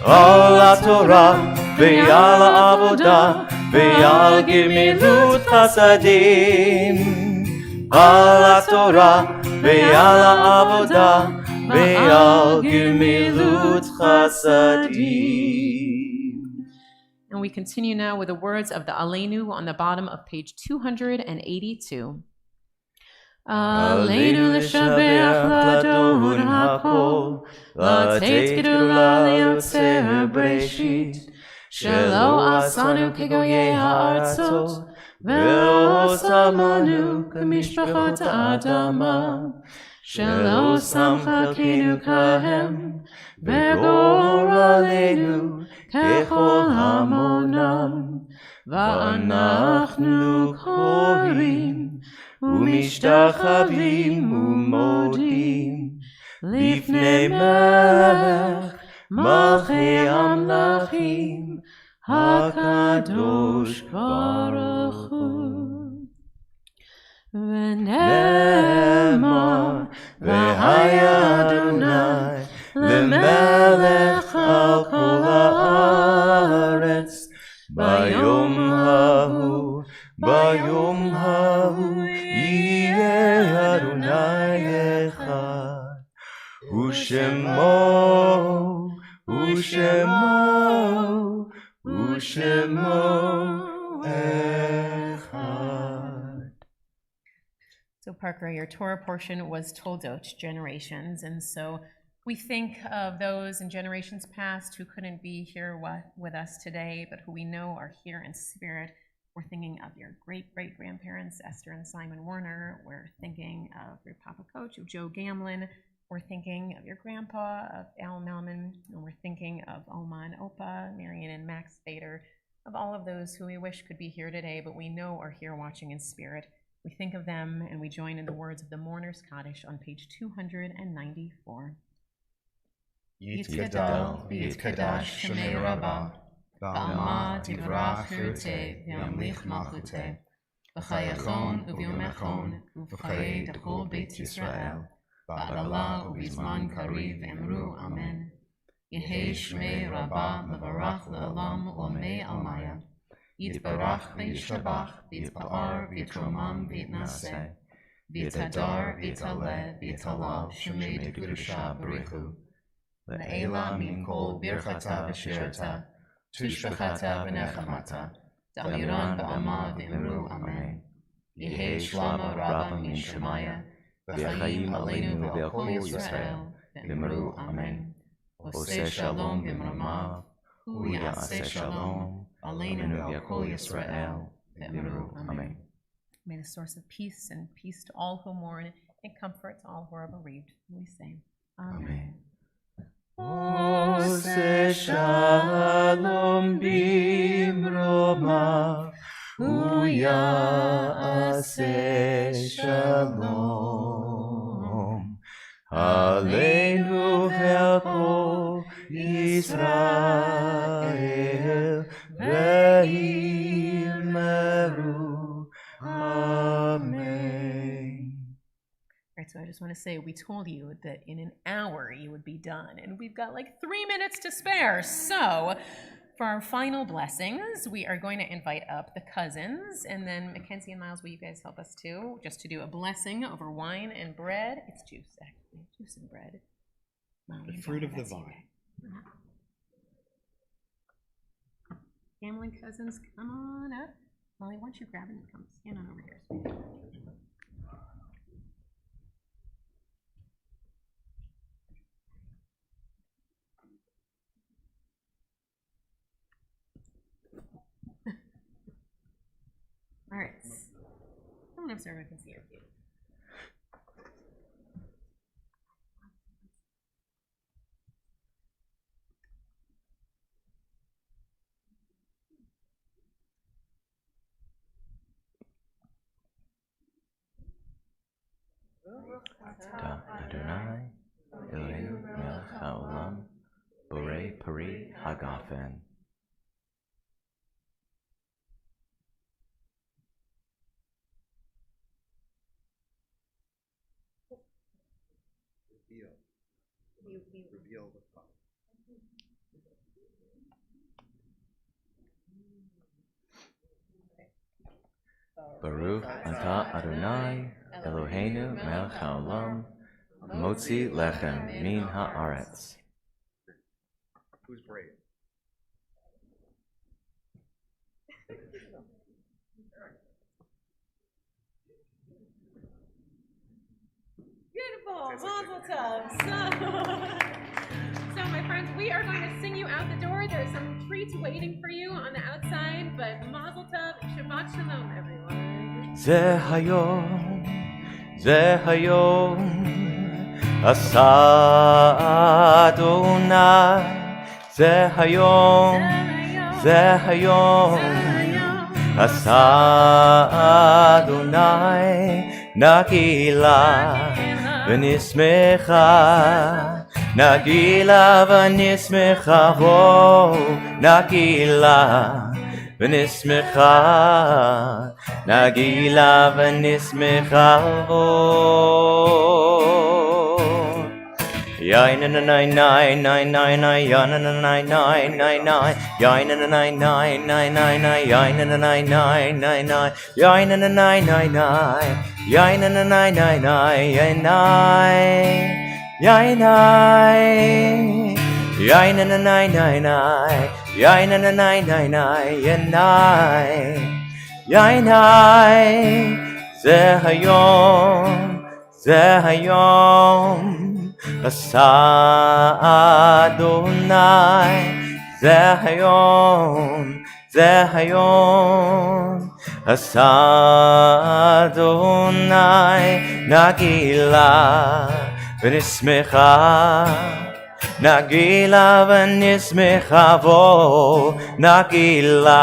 Al HaTorah ve'al ha'avodah ve'al gemilut chasadim, Al HaTorah ve'al ha'avodah ve'al gemilut chasadim. And we continue now with the words of the Aleinu on the bottom of page 282. Aleinu l'shabeach l'adon hakol, l'teit gedula liotzer breshit, shelo asanu kegoyei ha'artzot, ve'lo samanu k'mishpachot ha'adama, shelo sam chalkenu kahem, ve'gor aleinu kechol hamonam, va'anachnu korim, ומשתחווים ומודים לפני מלך מלכי המלכים הקדוש ברוך הוא. ונאמר והיה אדוני למלך על כל הארץ ביום ההוא יהיה אדוני אחד, ושמו אחד. So Parker, your Torah portion was Toldot, generations, and so we think of those in generations past who couldn't be here with us today, but who we know are here in spirit. We're thinking of your great-great-grandparents, Esther and Simon Warner. We're thinking of your Papa Coach, of Joe Gamlin. We're thinking of your grandpa, of Al Melman. And we're thinking of Oma and Opa, Marion and Max Bader, of all of those who we wish could be here today, but we know are here watching in spirit. We think of them, and we join in the words of the Mourner's Kaddish on page 294. Yitkadal v'yitkadash Shemei Rabbah, Ba'alma tivrach chiruteh v'yamlich malchuteh, v'chayachon u'v'yomechon u'v'chayei d'chol Beit Yisrael, ba'adalah u'bizman kariv emru amen. Yehei Shmei Rabbah mevarach le'olam u'mei almaya, yitbarach v'yishtabach v'yitpa'ar v'yitromam v'yitnaseh, v'yitadar v'yitaleh v'yitalal Shmei d'Kedusha b'richu, le'ela min kol birchata v'shirata, tushbechata v'nechamata, daliran ba'ama v'imru amen. Yehei shlama rabba min shemaya, v'chayim aleinu v'al kol Yisrael, v'imru amen. Oseh shalom v'mramav, hu ya'aseh shalom, aleinu v'al kol Yisrael, v'imru amen. May the source of peace and peace to all who mourn and comfort to all who are bereaved. We say, Amen. Oseh shalom bimromav, hu ya'aseh shalom, aleinu ve'al kol Yisrael, ve'immeru. Amen. All right, so I just want to say, we told you that in an hour you would be done, and we've got like 3 minutes to spare. So For our final blessings, we are going to invite up the cousins, and then Mackenzie and Miles, will you guys help us too, just to do a blessing over wine and bread? It's juice, actually, juice and bread. The fruit of the vine. Gamlin cousins, come on up. Molly, why don't you grab it and come stand on over here? All right. Come on up so everyone can see your feet. Ta Adonai, Eloheinu melech haolam, borei pari hagafen. Reveal the Father. Baruch atah Adonai, Eloheinu melech haolam, motzi lechem min haaretz. Who's brave? Beautiful, mazel tov. So, my friends, we are going to sing you out the door. There's some treats waiting for you on the outside, but mazel tov, Shabbat shalom, everyone. Ze hayom, asa Adonai. Ze hayom, asa Adonai. Nagila v'nismecha, Nagila v'nismecha, oh, Nagila v'nismecha, Nagila v'nismecha, oh. Yain na nine nine nine nine nine, yain na nine nine nine nine, yain na nine nine nine nine nine, yain na nine nine nine nine, yain na nine nine nine, yain na nine nine nine, yain nine, yain na nine nine nine, yain na nine nine nine, yain nine, ze hayom. Asa Adonai, ze hayom, asa Adonai, Nagila v'nismecha, Nagila v'nismecha, vo, Nagila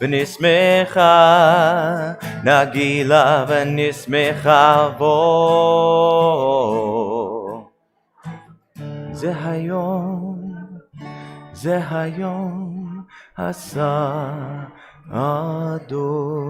v'nismecha, Nagila v'nismecha, vo. Ze hayom, asa Adonai.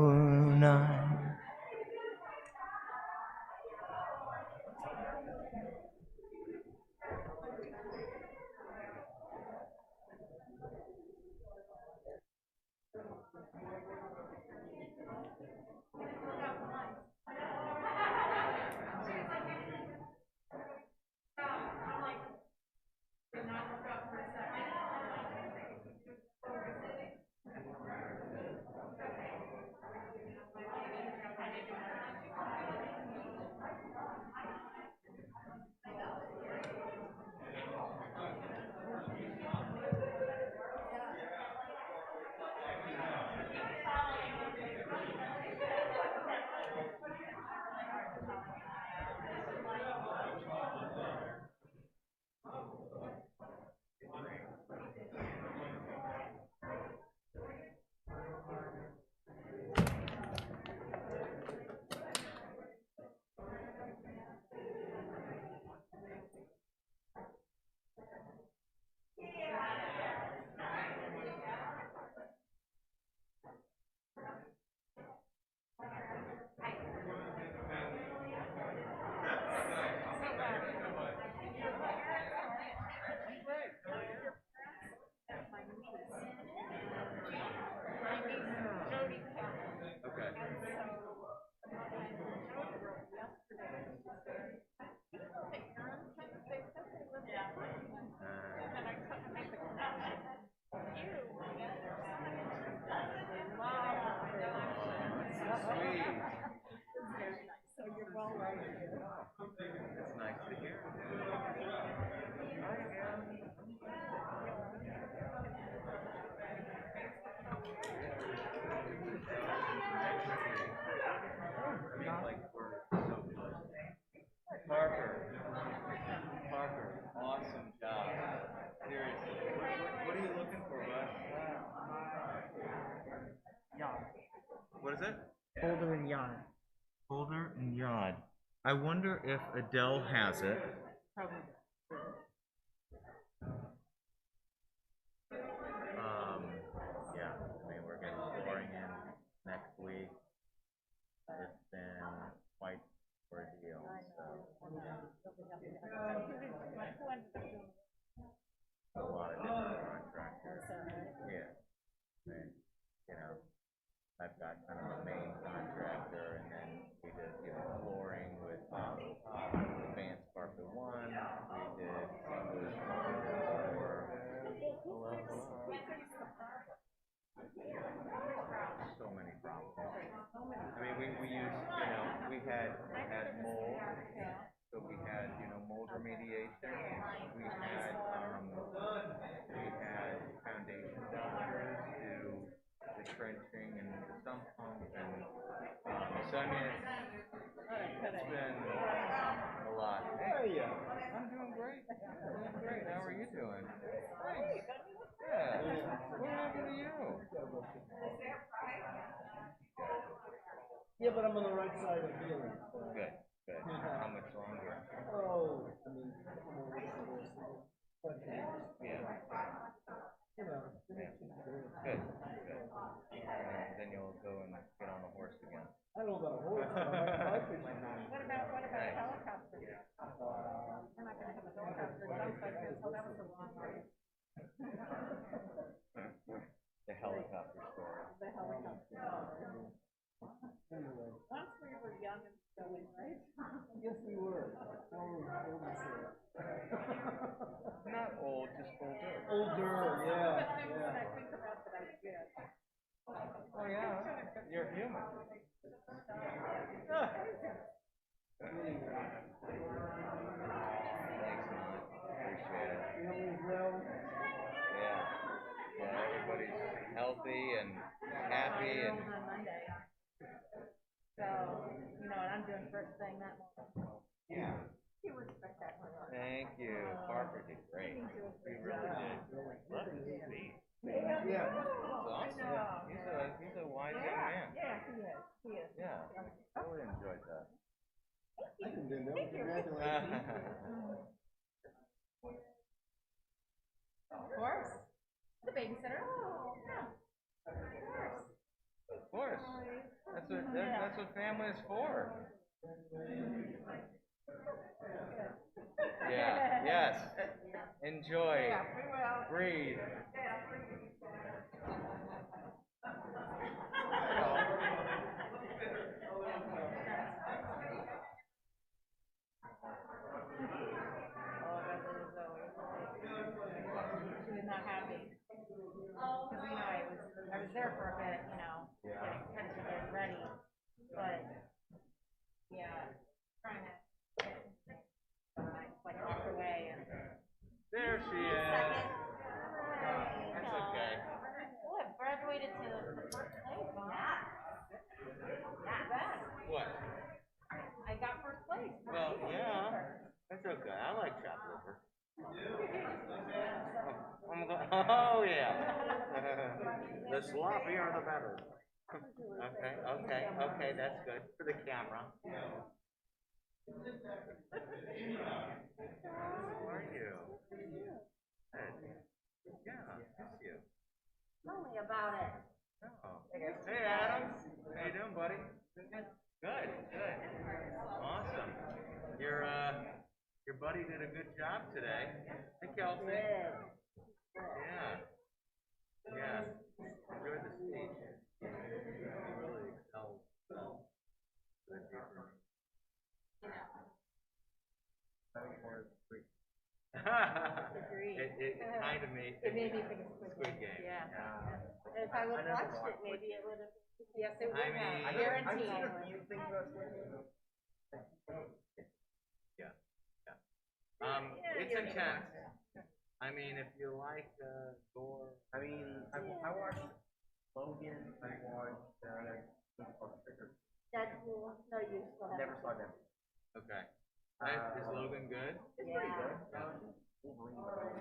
It's nice to hear. Parker, awesome job. Seriously. What are you looking for, bud? Yod. What is it? Boulder and Yod. Boulder and Yod. I wonder if Adele has it. Yeah, I mean, we're getting flooring in next week. It's been quite an ordeal, so. A lot of different contractors. Yeah. And, you know, I've got kind of the main contractor, and then we did, flooring with Advanced Carpet One. We did English for so many problems. I mean, we used, we had mold, so we had, mold remediation. We had foundation doctors do the trenching and the sump pump, and so I mean, it's been a lot. Hey, I'm doing great. How are you doing? Great. Yeah. What happened to you? Yeah, but I'm on the right side of healing. Good. How much longer? Oh, I mean, I'm always but Yeah. Good. Then you'll go and get on the horse again. I don't know about a horse, but I like fishing. What about a helicopter? We're not gonna have a helicopter. That was a long ride. The helicopter story. The helicopter. Anyway, Once we were young and silly, right? yes, we were. Not old, just older. Older, yeah. But things that I think about that I did. Oh yeah, you're human. Thanks, man. Appreciate it. Feeling well. Yeah, everybody's healthy and happy and. On Monday. So, and I'm doing first thing that morning. Yeah. He was spectacular. Thank you. Parker did great. He really did. Love his speed. Yeah. It's awesome. He's a wise young man. Yeah, he is. Yeah. Really enjoyed that. I can do that. Congratulations. Of course. The babysitter. Oh, yeah. Of course. That's what family is for. Yeah. Yes. Enjoy. Yeah, we will. Breathe. She was not happy. Because, I was there for a bit, getting pension ready. But, yeah, trying to walk away. And There she is. That's okay. oh, I've graduated to the first place, huh? What? I got first place. Well, yeah. That's okay. I like chopped liver. Oh yeah. The sloppier the better. Okay, that's good for the camera. How are you? Good. Yeah, miss you. Tell me about it. Oh. Hey Adam. How you doing, buddy? Good. Awesome. Your buddy did a good job today. Hey Kelsey. Yeah. Enjoyed the speech. He really excelled. Good people. It kind of made It made me think of Squid Game. Yeah. If I would have watched it, maybe it would have. Yes, it would have. I mean, Guaranteed. Yeah, yeah. It's intense. I mean, if you like gore. I mean, I watched Logan. I watched Deadpool. No, you still have. never saw that. Okay. Is Logan good? It's pretty good.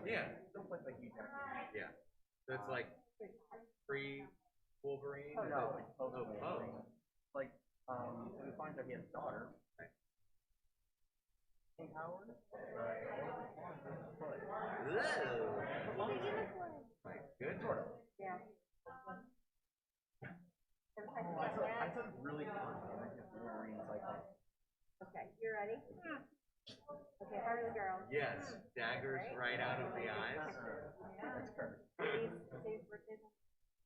Yeah. Yeah. So it's like pre Wolverine. Oh, no, it's post Oh, Wolverine. Like, so he finds out he has a daughter. Right. King Howard? My goodness. Sort of. Yeah. I took really fun. I just Wolverine's like, Okay, you ready? Okay, heart of the girl. Yes. Daggers right out of the eyes. that's cursed. Dave's birthday.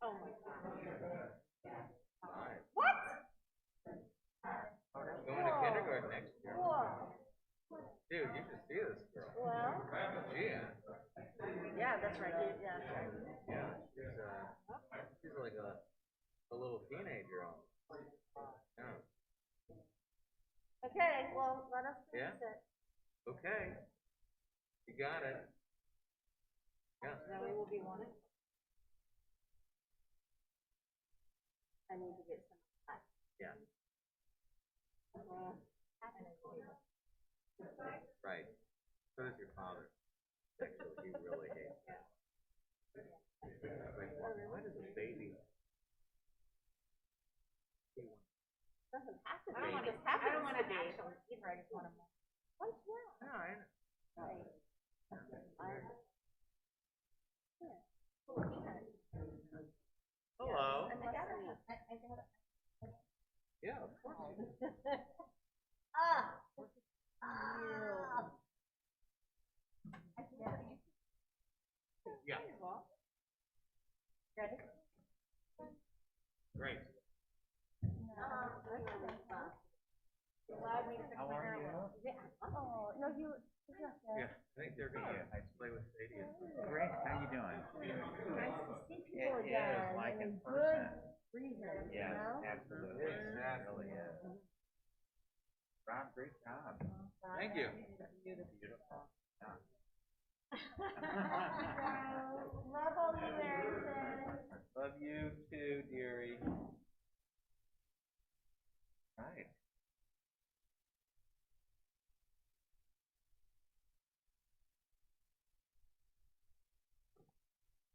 Oh my god. Nice. What? Going to kindergarten next year. Whoa. Dude, you should see this girl. Well, Yeah. yeah, that's right. Yeah. Yeah. She's like a little teenager almost. Yeah. Okay, well, let us finish Yeah. it. Okay. You got it. Yeah. Then we will be wanting. I need to get some. Yeah. Uh, Right. So does your father. Actually, he really hates that. Like, why does a baby? doesn't have to be. I don't want to. I don't want to actually either. I just want to. What? Yeah. No, I know. Right. Hello. I gotta. Yeah, of course. Ah. Yeah. Ready? Great. Allowed me to fix How my are hair a you? little. Oh, no, you. Yeah, I think they're gonna play with Sadie. Great, how you doing? Nice to see It people is again. like and in good person. reason, you Yes, know? absolutely. It really is. Rob, great job. Thank you. Beautiful. Love all you, Harrison. Love you too, dearie. Right.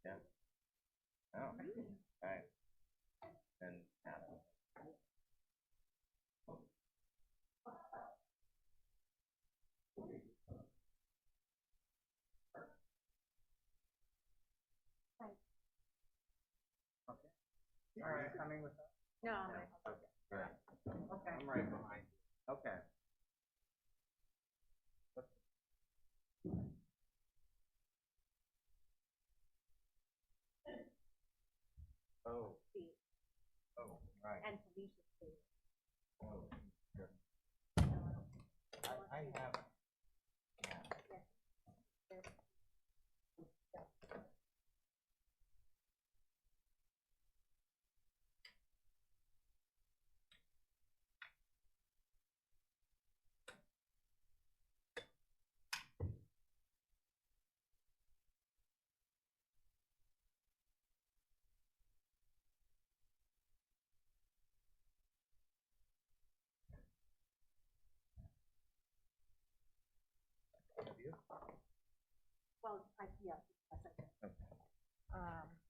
Yeah. Oh, right. And Apple. Okay. All right, coming with us? No, Right. okay. I'm right behind you. Okay. Oh. Oh, right. And Felicia's too. Oh, sure. I have. Yeah. Well, yeah, yes, I did. Okay.